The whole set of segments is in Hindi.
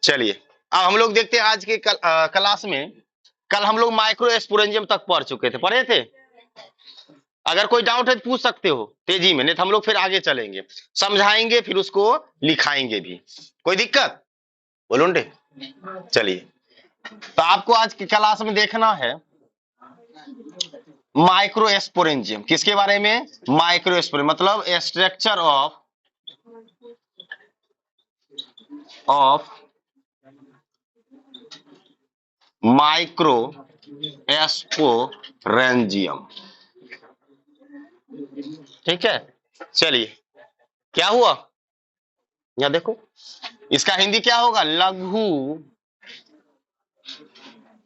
चलिए अब हम लोग देखते हैं आज के क्लास में। कल हम लोग माइक्रोस्पोरेंजियम तक पढ़ चुके थे, पढ़े थे। अगर कोई डाउट है तो पूछ सकते हो तेजी में, नहीं तो हम लोग फिर आगे चलेंगे, समझाएंगे, फिर उसको लिखाएंगे भी। कोई दिक्कत बोलो ने। चलिए तो आपको आज की क्लास में देखना है माइक्रोस्पोरेंजियम। किसके बारे में? माइक्रोस्पोरेंजियम मतलब स्ट्रक्चर ऑफ माइक्रोस्पोरेंजियम। ठीक है, चलिए क्या हुआ यहां देखो, इसका हिंदी क्या होगा? लघु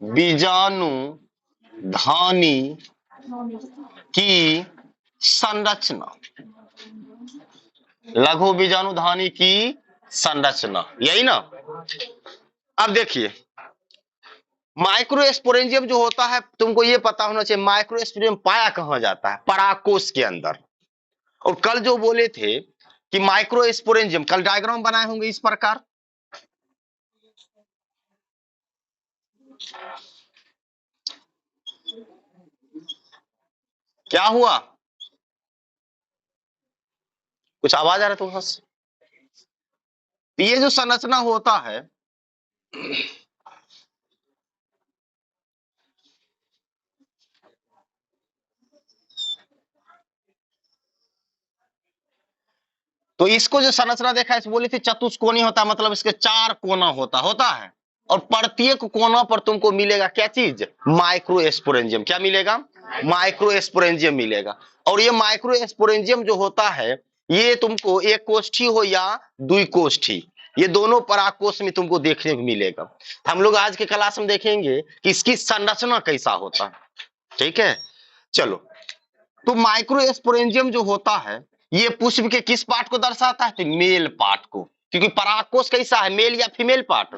बीजाणु धानी की संरचना। लघु बीजाणु धानी की संरचना, यही ना। अब देखिए माइक्रोस्पोरेंजियम जो होता है, तुमको ये पता होना चाहिए माइक्रोस्पोरेंजियम पाया कहां जाता है? परागकोश के अंदर। और कल जो बोले थे कि माइक्रोस्पोरेंजियम, कल डायग्राम बनाए होंगे इस प्रकार। क्या हुआ? कुछ आवाज आ रहा है तुम्हारे से? ये जो संरचना होता है, तो इसको जो संरचना देखा है, बोली थी चतुष्कोणी होता, मतलब इसके 4 कोना होता है। और प्रत्येक कोना पर तुमको मिलेगा क्या चीज? माइक्रोस्पोरेंजियम। क्या मिलेगा? माइक्रोस्पोरेंजियम मिलेगा। और ये माइक्रोस्पोरेंजियम जो होता है, ये तुमको एक कोष्ठी हो या द्विकोष्ठी, ये दोनों परागकोश में तुमको देखने को मिलेगा। हम लोग आज के क्लास में देखेंगे कि इसकी संरचना कैसा होता है। ठीक है, चलो। तो माइक्रोस्पोरेंजियम जो होता है, ये पुष्प के किस पार्ट को दर्शाता है? तो मेल पार्ट को, क्योंकि परागकोश कैसा है? मेल या फीमेल पार्ट?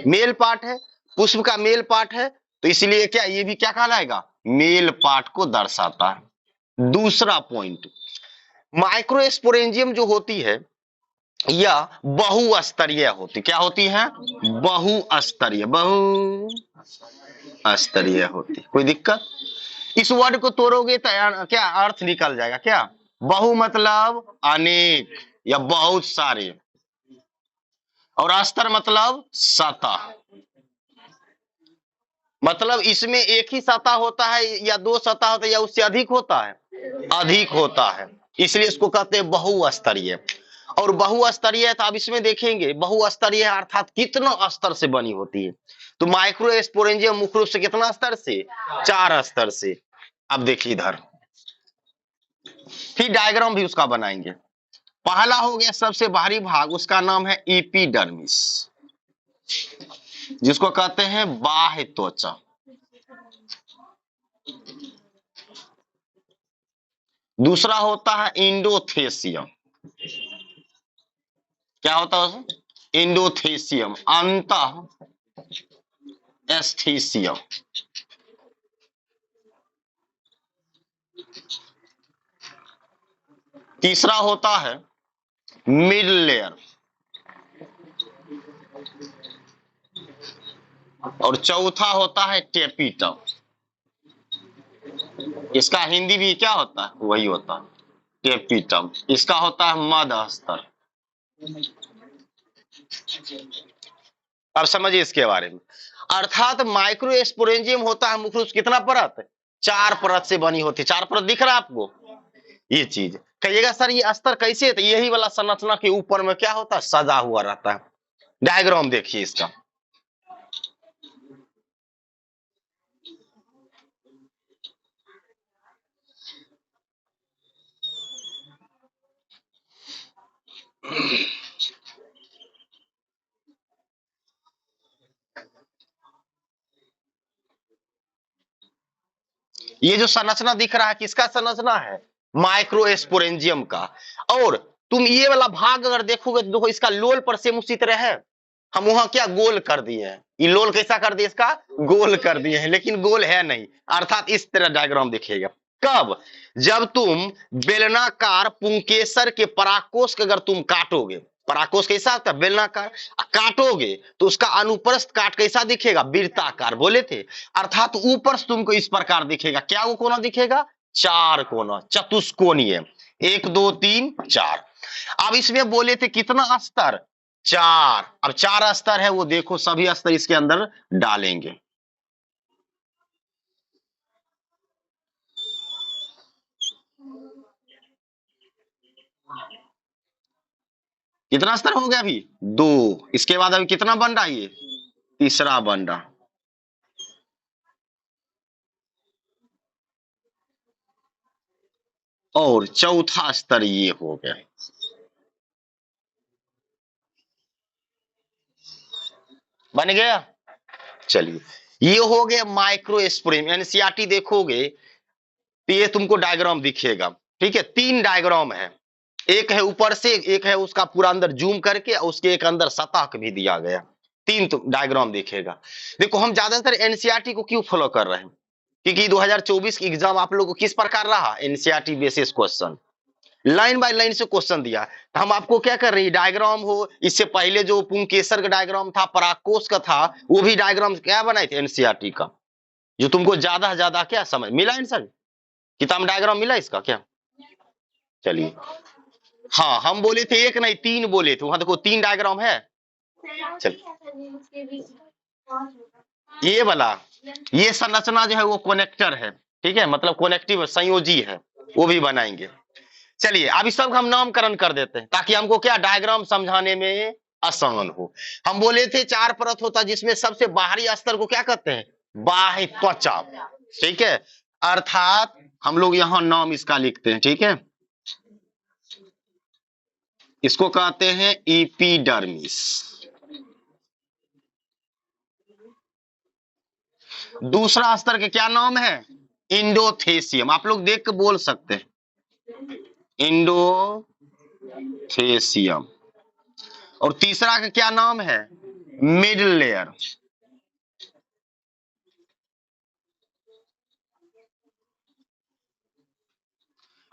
मेल पार्ट है, पुष्प का मेल पार्ट है, तो इसलिए क्या ये भी क्या कहलाएगा? मेल पार्ट को दर्शाता है। दूसरा पॉइंट, माइक्रोस्पोरेंजियम जो होती है यह बहुस्तरीय होती। क्या होती है? बहुस्तरीय, बहुस्तरीय होती। कोई दिक्कत? इस वर्ड को तोड़ोगे तो क्या अर्थ निकल जाएगा? क्या? बहु मतलब अनेक या बहुत सारे, और अस्तर मतलब सतह। मतलब इसमें एक ही सतह होता है या 2 सतह होता है या उससे अधिक होता है? अधिक होता है, इसलिए इसको कहते हैं बहुस्तरीय। और बहुस्तरीय तो आप इसमें देखेंगे, बहुस्तरीय अर्थात कितना स्तर से बनी होती है। तो माइक्रोस्पोरेंजियम मुख्य रूप से कितना स्तर से? 4 स्तर से। अब देखिए इधर, फिर डायग्राम भी उसका बनाएंगे। पहला हो गया सबसे बाहरी भाग, उसका नाम है एपिडर्मिस, जिसको कहते हैं बाह्य त्वचा। दूसरा होता है इंडोथेसियम। क्या होता है? इंडोथेसियम, अंतः एस्थीसियम। तीसरा होता है मिड लेयर, और चौथा होता है टेपिटम। इसका हिंदी भी क्या होता है? वही होता है टेपिटम। इसका होता है मध्य स्तर। अब समझिए इसके बारे में। अर्थात माइक्रोस्पोरेंजियम होता है मुख्य रूप से कितना परत? 4 परत से बनी होती है। 4 परत दिख रहा है आपको? ये चीज कहिएगा सर ये स्तर कैसे है? तो यही वाला संरचना के ऊपर में क्या होता है? सजा हुआ रहता है। डायग्राम देखिए इसका। ये जो संरचना दिख रहा है किसका संरचना है? माइक्रोस्पोरेंजियम का। और तुम ये वाला भाग अगर देखोगे तो देखो इसका लोल पर सेम उसी तरह है। हम वहां क्या गोल कर दिए हैं, ये लोल कैसा कर दिए? इसका गोल कर दिए हैं, लेकिन गोल है नहीं। अर्थात इस तरह डायग्राम दिखेगा। कब? जब तुम बेलनाकार पुंकेसर के परागकोश के अगर तुम काटोगे, पराकोष कैसा होता है? बेलनाकार। काटोगे तो उसका अनुप्रस्थ काट कैसा दिखेगा? वृत्ताकार, बोले थे। अर्थात ऊपर से तुमको इस प्रकार दिखेगा। क्या वो कोना दिखेगा? चार कोना, चतुष्कोणीय। एक दो तीन चार। अब इसमें बोले थे कितना स्तर? चार। अब चार स्तर है, वो देखो सभी स्तर इसके अंदर डालेंगे। कितना स्तर हो गया अभी? दो। इसके बाद अभी कितना बन रहा है? ये तीसरा बन रहा। और चौथा स्तर ये हो गया। बन गया। चलिए, ये हो गया माइक्रोस्पोरेंजियम। एनसीईआरटी देखोगे तो ये तुमको डायग्राम दिखेगा। ठीक है, तीन डायग्राम है। एक है ऊपर से, एक है उसका पूरा अंदर जूम करके, और उसके एक अंदर सतह भी दिया गया। तीन तो डायग्राम दिखेगा। देखो, हम ज्यादातर एनसीईआरटी को क्यों फॉलो कर रहे हैं? क्योंकि 2024 की एग्जाम आप लोगों को किस प्रकार रहा? NCERT basis question, line by line से क्वेश्चन दिया। तो हम आपको क्या कर रहे हैं? डायग्राम हो, इससे पहले जो पुंकेसर का डायग्राम था, पराकोष का था, वो भी डायग्राम क्या बनाए थे? एनसीईआरटी का। जो तुमको ज्यादा से ज्यादा क्या समझ मिला आंसर? किताब में डायग्राम मिला इसका क्या? चलिए, हाँ, हम बोले थे एक नहीं तीन बोले थे, वहां देखो तीन डायग्राम है। चल, ये वाला, ये संरचना जो है वो कनेक्टर है। ठीक है, मतलब कनेक्टिव संयोजी है, वो भी बनाएंगे। चलिए, अब इस सब का हम नामकरण कर देते हैं ताकि हमको क्या डायग्राम समझाने में आसान हो। हम बोले थे चार परत होता, जिसमें सबसे बाहरी स्तर को क्या कहते हैं? बाह्य त्वचा। ठीक है, अर्थात हम लोग यहां नाम इसका लिखते हैं। ठीक है, इसको कहते हैं एपिडर्मिस। दूसरा स्तर के क्या नाम है? इंडोथेसियम। आप लोग देख के बोल सकते हैं, इंडोथेसियम। और तीसरा का क्या नाम है? Middle layer.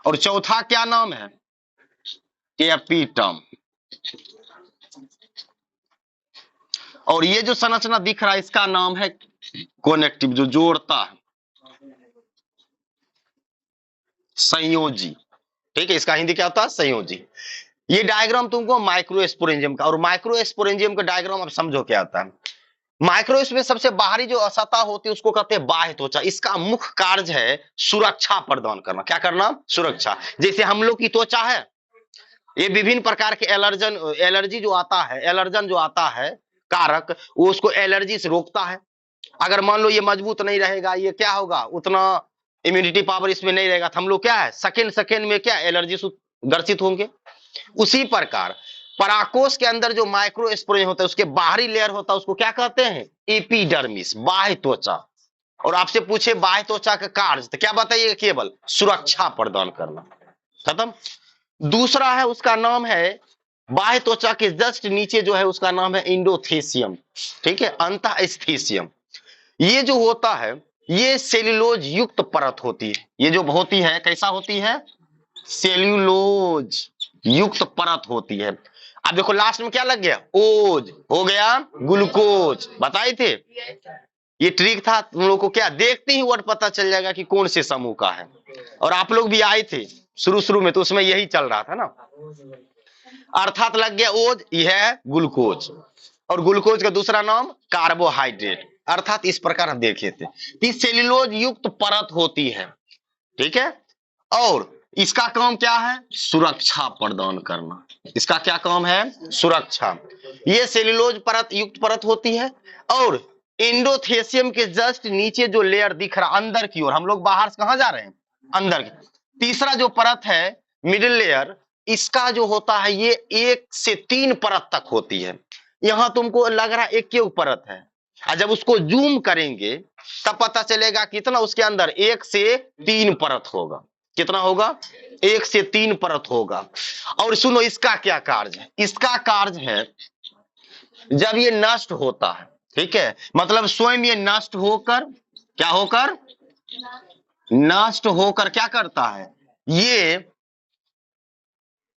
और चौथा क्या नाम है? एपिटम। और ये जो संरचना दिख रहा है इसका नाम है कनेक्टिव, जो जोड़ता है, संयोजी। ठीक है, इसका हिंदी क्या होता है? संयोजी। ये डायग्राम तुमको माइक्रोस्पोरेंजियम का, और माइक्रोस्पोरेंजियम का डायग्राम अब समझो क्या होता है। माइक्रोस में सबसे बाहरी जो सतह होती है उसको कहते हैं बाह्य त्वचा। इसका मुख्य कार्य है सुरक्षा प्रदान करना। क्या करना? सुरक्षा। जैसे हम लोग की त्वचा है, ये विभिन्न प्रकार के एलर्जी जो आता है, एलर्जन जो आता है कारक, वो उसको एलर्जी से रोकता है। अगर मान लो ये मजबूत नहीं रहेगा, ये क्या होगा? उतना इम्यूनिटी पावर इसमें नहीं रहेगा, तो हम लोग क्या है, सेकेंड सेकेंड में क्या एलर्जी से ग्रसित होंगे। उसी प्रकार पराकोष के अंदर जो माइक्रोस्पोरेंजियम होता है, उसके बाहरी लेयर होता है, उसको क्या कहते हैं? एपिडर्मिस, बाह्य त्वचा। और आपसे पूछे बाह्य त्वचा का कार्य, तो क्या बताइएगा? केवल सुरक्षा प्रदान करना। खत्म। दूसरा है, उसका नाम है बाह्य त्वचा के जस्ट नीचे जो है उसका नाम है इंडोथेसियम। ठीक है, अंतःस्थेसियम। ये जो होता है, ये सेल्यूलोज युक्त परत होती है। ये जो होती है कैसा होती है? सेल्यूलोज युक्त परत होती है। अब देखो लास्ट में क्या लग गया? ओज हो गया ग्लूकोज। बताए थे, ये ट्रिक था तुम लोग को। क्या देखते ही वर्ड पता चल जाएगा कि कौन से समूह का है। और आप लोग भी आए थे शुरू शुरू में, तो उसमें यही चल रहा था ना। अर्थात लग गया ओज, यह है ग्लूकोज। और ग्लूकोज का दूसरा नाम कार्बोहाइड्रेट। अर्थात इस प्रकार हम देखे थे कि सेल्यूलोज युक्त परत होती है। ठीक है, और इसका काम क्या है? सुरक्षा प्रदान करना। इसका क्या काम है? सुरक्षा। ये सेल्यूलोज परत युक्त परत होती है। और इंडोथेसियम के जस्ट नीचे जो लेयर दिख रहा अंदर की ओर, हम लोग बाहर से कहां जा रहे हैं? अंदर की। तीसरा जो परत है मिडिल लेयर, इसका जो होता है ये 1 से 3 परत तक होती है। यहां तुमको लग रहा है एक ही परत है, और जब उसको जूम करेंगे तब पता चलेगा कितना उसके अंदर 1 से 3 परत होगा। कितना होगा? 1 से 3 परत होगा। और सुनो, इसका क्या कार्य है? इसका कार्य है जब ये नष्ट होता है, ठीक है, मतलब स्वयं ये नष्ट होकर, क्या होकर? नष्ट होकर क्या करता है? ये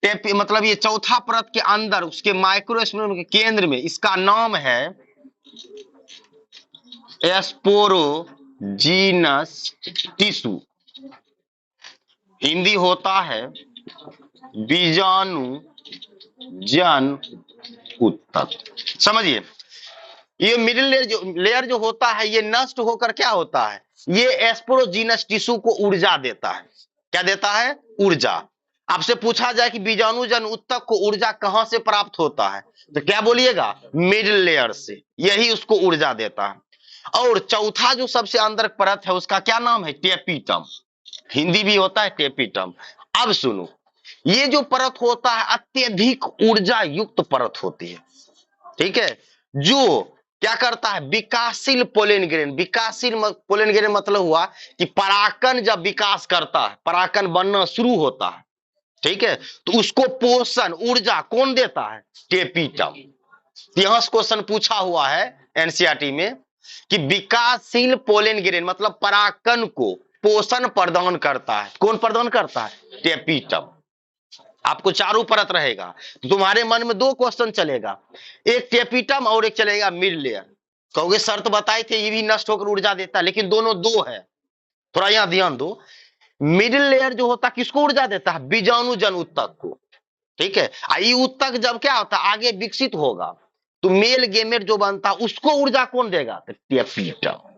मतलब ये चौथा परत के अंदर उसके माइक्रोस्पोरेंजियम के केंद्र में, इसका नाम है एस्पोरोजीनस टिश्यू। हिंदी होता है बीजाणु जन उत्तक। समझिए, ये मिडिल लेयर जो होता है, ये नष्ट होकर क्या होता है, ये एस्पोरोजीनस टिश्यू को ऊर्जा देता है। क्या देता है? ऊर्जा। आपसे पूछा जाए कि बीजाणु जन उत्तक को ऊर्जा कहां से प्राप्त होता है, तो क्या बोलिएगा? मिडिल लेयर से, यही उसको ऊर्जा देता है। और चौथा जो सबसे अंदर परत है, उसका क्या नाम है? टेपिटम। हिंदी भी होता है टेपिटम। अब सुनो, ये जो परत होता है अत्यधिक ऊर्जा युक्त परत होती है, ठीक है, जो क्या करता है? विकासशील पोलन ग्रेन। विकासशील पोलन ग्रेन मतलब हुआ कि परागकण जब विकास करता है, परागकण बनना शुरू होता है, ठीक है, तो उसको पोषण ऊर्जा कौन देता है? टेपिटम। यहां से क्वेश्चन पूछा हुआ है एनसीईआरटी में कि विकासशील पोलन ग्रेन मतलब परागकण को पोषण प्रदान करता है, कौन प्रदान करता है? टेपिटम। आपको चारों परत रहेगा, तो तुम्हारे मन में दो क्वेश्चन चलेगा, एक टेपिटम और एक चलेगा मिड लेयर। कहोगे सर तो बताए थे ये भी नष्ट होकर ऊर्जा देता है, लेकिन दोनों दो है, थोड़ा यहां ध्यान दो। मिडिल लेयर जो होता है किसको ऊर्जा देता है? बीजाणु जन उत्तक को, ठीक है। ये उत्तक जब क्या होता है आगे विकसित होगा, तो मेल गेमेट जो बनता है उसको ऊर्जा कौन देगा? तो टेपिटम।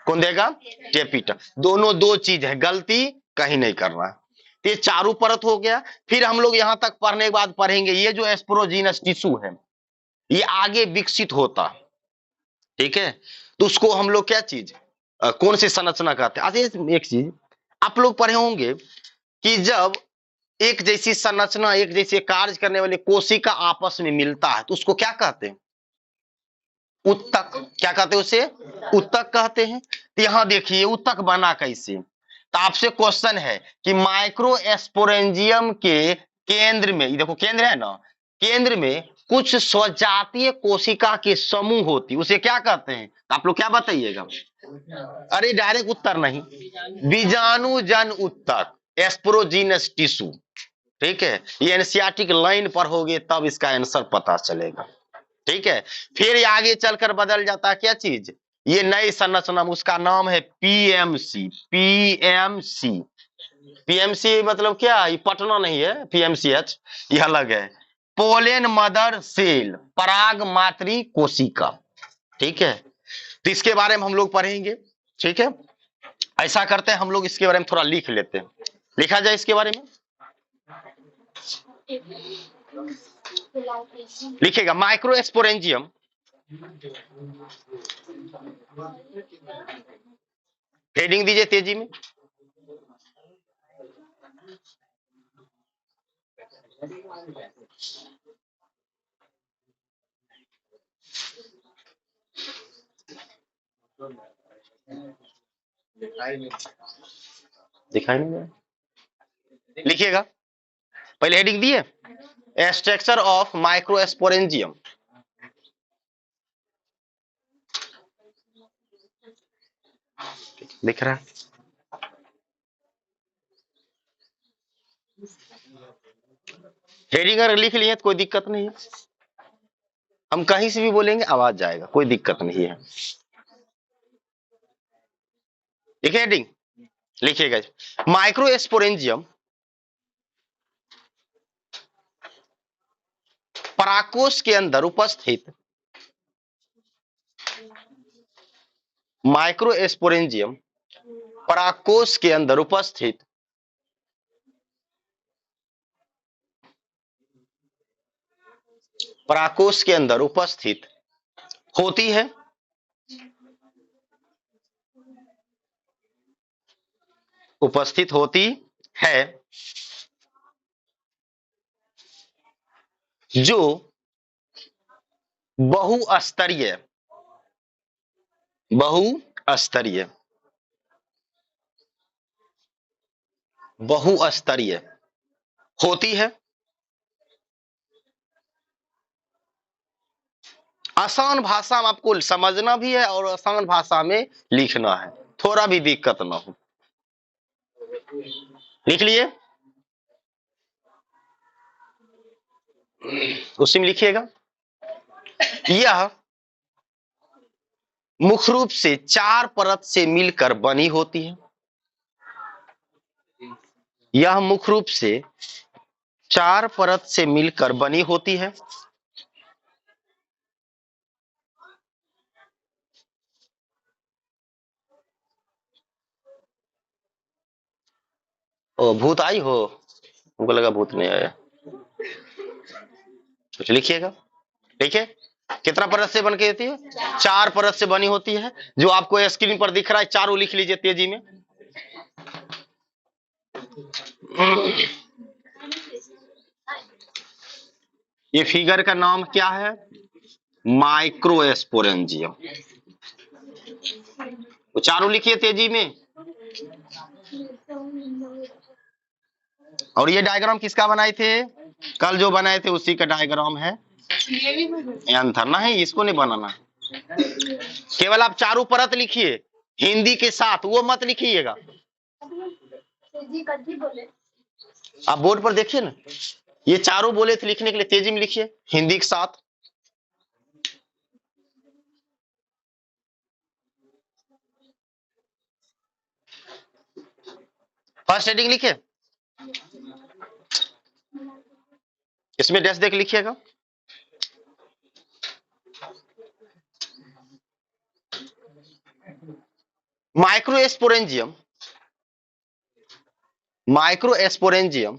कौन देगा? टेपिटम। दोनों दो चीज है, गलती कहीं नहीं करना है। तो ये चारों परत हो गया। फिर हम लोग यहां तक पढ़ने के बाद पढ़ेंगे ये जो एस्पोरोजीनस टिश्यू है, ये आगे विकसित होता, ठीक है, तो उसको हम लोग क्या चीज कौन सी संरचना कहते हैं? अच्छा, एक चीज आप लोग पढ़े होंगे कि जब एक जैसी संरचना, एक जैसे कार्य करने वाले कोशिका आपस में मिलता है, तो उसको क्या कहते हैं? उत्तक। क्या कहते हैं उसे? उत्तक कहते हैं। तो यहां देखिए उत्तक बना कैसे। तो आपसे क्वेश्चन है कि माइक्रो एस्पोरेंजियम के केंद्र में, ये देखो केंद्र है ना, केंद्र में कुछ स्वजातीय कोशिका के समूह होती, उसे क्या कहते हैं? तो आप लोग क्या बताइएगा? अरे डायरेक्ट उत्तर नहीं, बीजाणु जन उत्तक, एस्पोरोजीनस टिश्यू, ठीक है। ये एनसीईआरटी की लाइन पर होगे तब इसका आंसर पता चलेगा, ठीक है। फिर ये आगे चलकर बदल जाता है क्या चीज? ये नई संरचना, उसका नाम है पीएमसी। पीएमसी, पीएमसी मतलब क्या? ये पटना नहीं है पीएमसीएच, ये अलग है। पोलेन मदर सेल, पराग मातृ कोशिका, ठीक है। तो इसके बारे में हम लोग पढ़ेंगे, ठीक है। ऐसा करते हैं हम लोग इसके बारे में थोड़ा लिख लेते हैं, लिखा जाए इसके बारे में। लिखेगा माइक्रो एस्पोरेंजियम हेडिंग दीजिए तेजी में। दिखाई नहीं दे, लिखिएगा। पहले हेडिंग दिए स्ट्रक्चर ऑफ माइक्रो एस्पोरेंजियम, लिख रहा है। हेडिंग अगर लिख लिए तो कोई दिक्कत नहीं है, हम कहीं से भी बोलेंगे आवाज जाएगा, कोई दिक्कत नहीं है। लिखे हेडिंग, लिखिएगा माइक्रो एस्पोरेंजियम परागकोश के अंदर उपस्थित, माइक्रो एस्पोरेंजियम परागकोश के अंदर उपस्थित परागकोश के अंदर उपस्थित होती है, उपस्थित होती है, जो बहुस्तरीय बहुस्तरीय बहुस्तरीय होती है। आसान भाषा में आपको समझना भी है और आसान भाषा में लिखना है, थोड़ा भी दिक्कत ना हो। लिख लिए? उसी में लिखिएगा, यह मुख्य रूप से 4 परत से मिलकर बनी होती है। यह मुख्य रूप से 4 परत से मिलकर बनी होती है। ओ भूत आई हो, हमको लगा भूत नहीं आया। कुछ लिखिएगा, ठीक है। कितना परत से बन के होती है? 4 परत से बनी होती है। जो आपको स्क्रीन पर दिख रहा है, चारों लिख लीजिए तेजी में। ये फिगर का नाम क्या है? माइक्रोस्पोरेंजियम। वो चारों लिखिए तेजी में। और ये डायग्राम किसका बनाए थे? कल जो बनाए थे उसी का डायग्राम है। आंसर ना है, इसको नहीं बनाना। केवल आप चारों परत लिखिए हिंदी के साथ, वो मत लिखिएगा। आप बोर्ड पर देखिए ना, ये चारों बोले थे लिखने के लिए, तेजी में लिखिए हिंदी के साथ। फर्स्ट हेडिंग लिखिए, इसमें डैश देख लिखिएगा। माइक्रोस्पोरेंजियम, माइक्रोस्पोरेंजियम,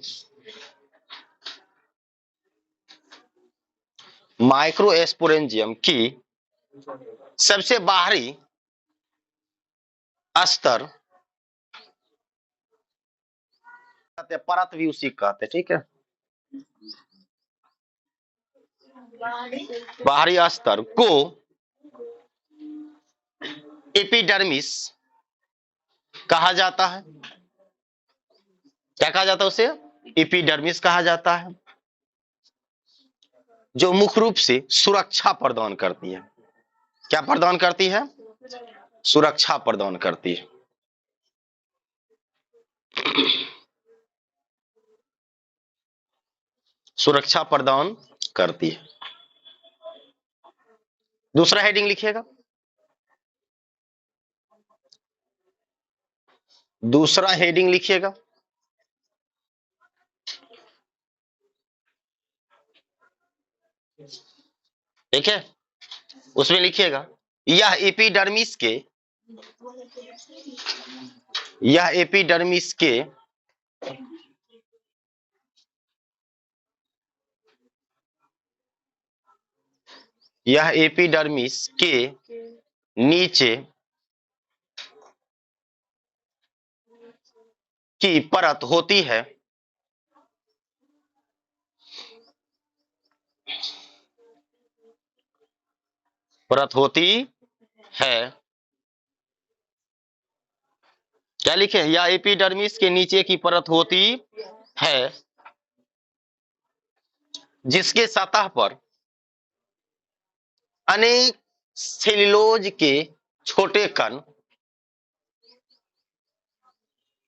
माइक्रोस्पोरेंजियम की सबसे बाहरी स्तर, परत भी उसी कहते, ठीक है। बाहरी स्तर को एपिडर्मिस कहा जाता है। क्या कहा जाता है उसे? एपिडर्मिस कहा जाता है, जो मुख्य रूप से सुरक्षा प्रदान करती है। क्या प्रदान करती है? सुरक्षा प्रदान करती है। सुरक्षा प्रदान करती है। दूसरा हेडिंग लिखिएगा, दूसरा हेडिंग लिखिएगा, ठीक है। उसमें लिखिएगा, यह एपिडर्मिस के, यह एपिडर्मिस के यह एपिडर्मिस के नीचे की परत होती है। परत होती है। क्या लिखे? या एपिडर्मिस के नीचे की परत होती है, जिसके सतह पर अनेक सेल्यूलोज के छोटे कण,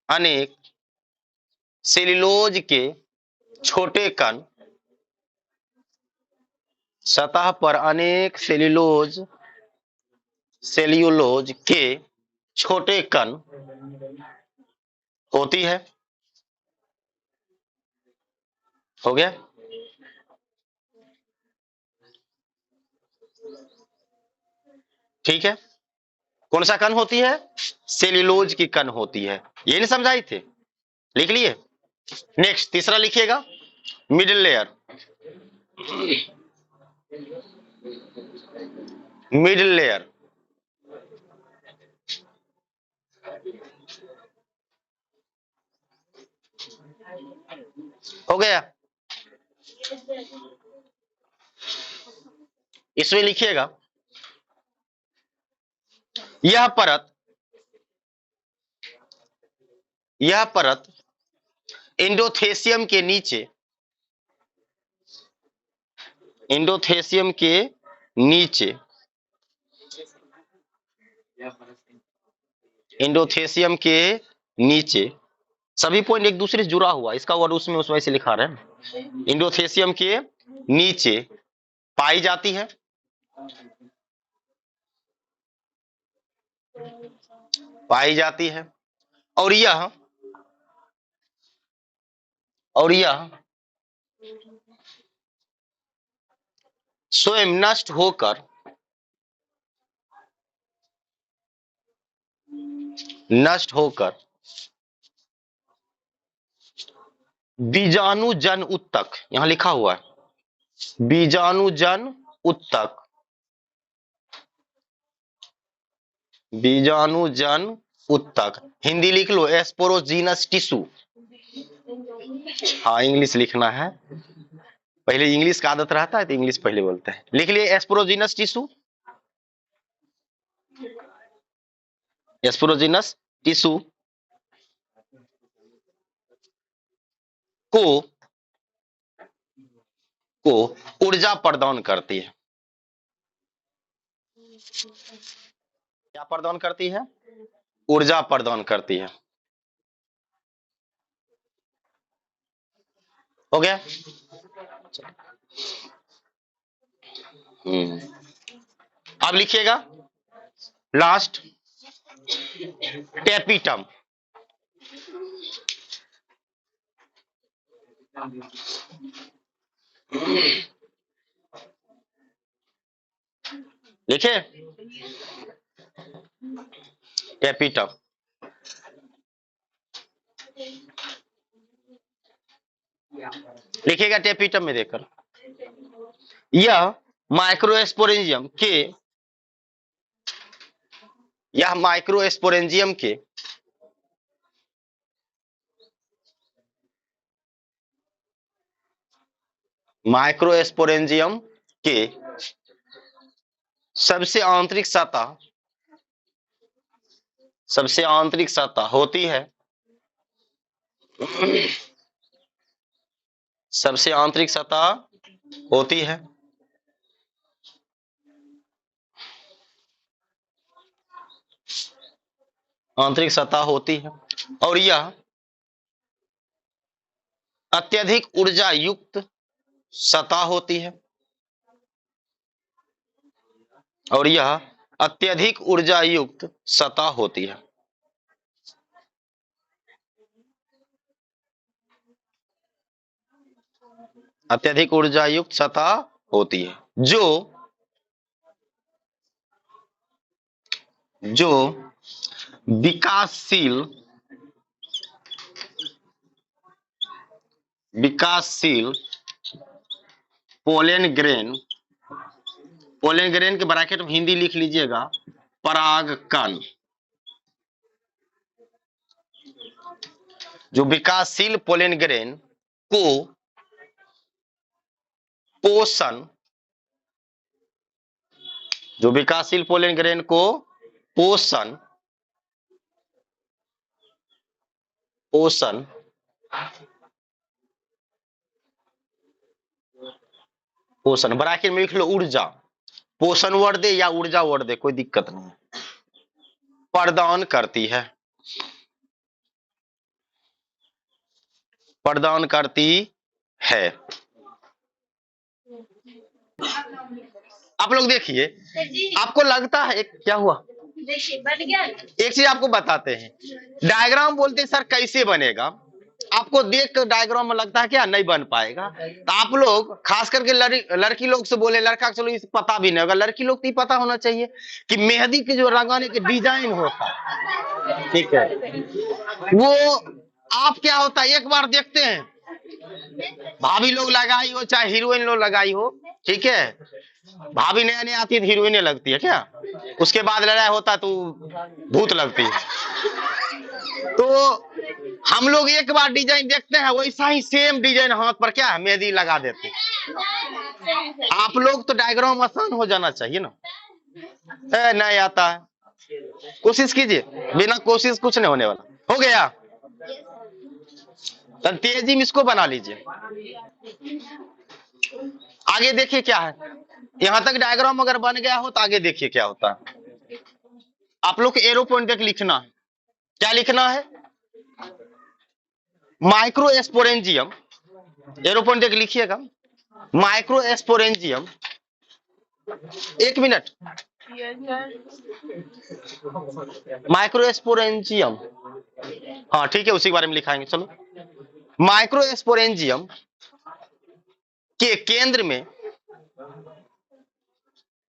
अनेक सेल्यूलोज के छोटे कण, सतह पर अनेक सेल्यूलोज के छोटे कण होती है। हो गया? ठीक है। कौन सा कण होती है? सेल्यूलोज की कण होती है। ये नहीं समझाई थे? लिख लिए। नेक्स्ट तीसरा लिखिएगा, मिडिल लेयर। मिडिल लेयर, हो गया। इसमें लिखिएगा, यह परत, यह परत एंडोथेसियम के नीचे, एंडोथेसियम के नीचे, एंडोथेसियम के नीचे, सभी पॉइंट एक दूसरे से जुड़ा हुआ, इसका वर्ड उसमें से लिखा रहे हैं। एंडोथेसियम के नीचे पाई जाती है। पाई जाती है और यह स्वयं नष्ट होकर बीजाणुजन उत्तक, यहां लिखा हुआ है बीजाणुजन उत्तक, बीजाणुजन उत्तक, हिंदी लिख लो एस्पोरोजीनस टिश्यू। हाँ इंग्लिश लिखना है, पहले इंग्लिश का आदत रहता है तो इंग्लिश पहले बोलते हैं। लिख लिए एस्पोरोजीनस टिश्यू, एस्पोरोजीनस टिश्यू को ऊर्जा प्रदान करती है। क्या प्रदान करती है? ऊर्जा प्रदान करती है। हो गया? अब लिखिएगा लास्ट टेपिटम। लिखे टेपिटम, लिखिएगा टेपिटम में देखकर, यह माइक्रोस्पोरेंजियम के माइक्रोस्पोरेंजियम के सबसे आंतरिक सतह होती है, सबसे आंतरिक सतह होती है, आंतरिक सतह होती है और यह अत्यधिक ऊर्जा युक्त सतह होती है, और यह अत्यधिक ऊर्जा युक्त सतह होती है। अत्यधिक ऊर्जा युक्त सतह होती है जो विकासशील पोलन ग्रेन के ब्रैकेट में हिंदी लिख लीजिएगा परागकण, जो विकासशील पोलन ग्रेन को पोषण ब्रैकेट में लिख लो ऊर्जा, पोषण वर्ड दे या ऊर्जा वर्ड दे कोई दिक्कत नहीं, प्रदान करती है, आप लोग देखिए, आपको लगता है क्या हुआ? देखिए बन गया। एक चीज आपको बताते हैं, डायग्राम बोलते हैं सर कैसे बनेगा, आपको देख कर डायग्राम में लगता है क्या नहीं बन पाएगा, तो आप लोग खास करके लड़की लोग से बोले, लड़का चलो इसे पता भी नहीं होगा, लड़की लोग को पता होना चाहिए कि मेहंदी के जो रंगाने के डिजाइन होता है, ठीक है, वो आप क्या होता है एक बार देखते हैं, भाभी लोग लगाई हो चाहे हीरोइन लोग लगाई हो, ठीक है, भाभी नया नया आती है तो हीरोइने लगती है क्या, उसके बाद लड़ाई होता तो भूत लगती है। तो हम लोग एक बार डिजाइन देखते हैं, वैसा ही सेम डिजाइन हाथ पर क्या है मेहंदी लगा देते हैं। आप लोग तो डायग्राम आसान हो जाना चाहिए ना, नहीं आता है, कोशिश कीजिए, बिना कोशिश कुछ नहीं होने वाला। हो गया, तो तेजी में इसको बना लीजिए। आगे देखिए क्या है, यहां तक डायग्राम अगर बन गया हो तो आगे देखिए क्या होता है। आप लोग एरो पॉइंट तक लिखना है, क्या लिखना है? माइक्रोस्पोरेंजियम, एरो पॉइंट तक लिखिएगा, माइक्रोस्पोरेंजियम, एक मिनट, माइक्रोस्पोरेंजियम, हाँ ठीक है, उसी के बारे में लिखाएंगे। चलो, माइक्रोस्पोरेंजियम के केंद्र में,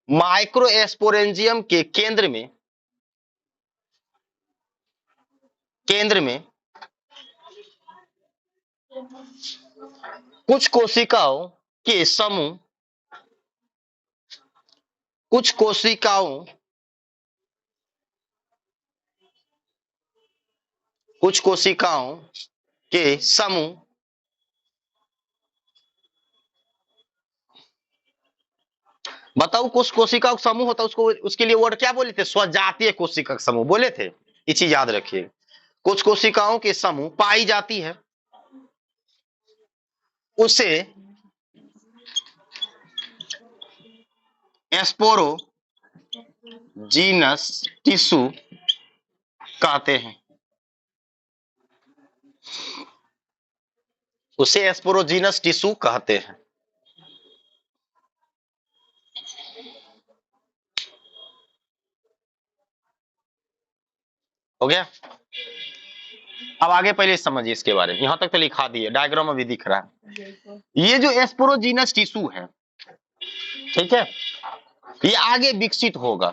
माइक्रोस्पोरेंजियम के केंद्र में, केंद्र में कुछ कोशिकाओं के समूह, कुछ कोशिकाओं, कुछ कोशिकाओं के समूह बताओ, कुछ कोशिका का समूह होता है, उसको उसके लिए वर्ड क्या बोले थे? स्वजातीय कोशिका का समूह बोले थे। ये चीज याद रखिए, कुछ कोशिकाओं के समूह पाई जाती है, उसे एस्पोरोजीनस टिश्यू कहते हैं, उसे एस्पोरोजीनस टिश्यू कहते हैं। हो गया? अब आगे पहले समझिए इसके बारे में, यहां तक तो लिखा दिए, डायग्राम अभी दिख रहा है। ये जो एस्पोरोजीनस टिश्यू है, ठीक है, ये आगे विकसित होगा,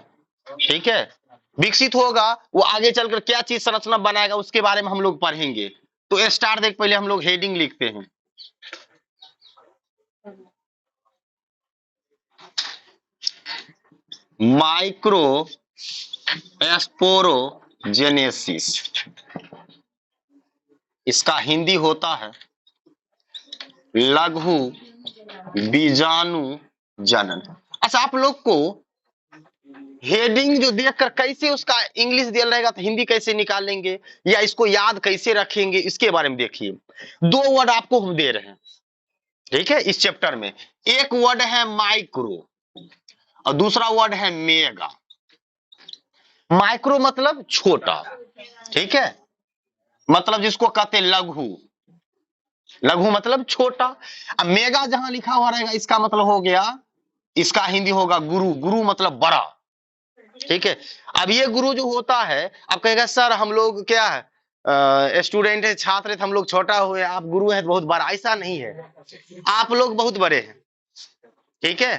ठीक है, विकसित होगा, वो आगे चलकर क्या चीज संरचना बनाएगा उसके बारे में हम लोग पढ़ेंगे। तो स्टार देख, पहले हम लोग हेडिंग लिखते हैं, माइक्रो एस्पोरोजेनेसिस, इसका हिंदी होता है लघु बीजाणु जनन। अच्छा, आप लोग को हेडिंग जो देखकर कैसे उसका इंग्लिश दिया रहेगा तो हिंदी कैसे निकालेंगे या इसको याद कैसे रखेंगे, इसके बारे में देखिए। दो वर्ड आपको हम दे रहे हैं, ठीक है, इस चैप्टर में। एक वर्ड है माइक्रो और दूसरा वर्ड है मेगा। माइक्रो मतलब छोटा, ठीक है, मतलब जिसको कहते हैं लघु, लघु मतलब छोटा। अब मेगा जहां लिखा हुआ रहेगा इसका मतलब हो गया, इसका हिंदी होगा गुरु, गुरु मतलब बड़ा, ठीक है। अब ये गुरु जो होता है, अब कहेगा सर हम लोग क्या है, स्टूडेंट है, छात्र है, हम लोग छोटा हुए, आप गुरु है बहुत बड़ा, ऐसा नहीं है, आप लोग बहुत बड़े हैं, ठीक है।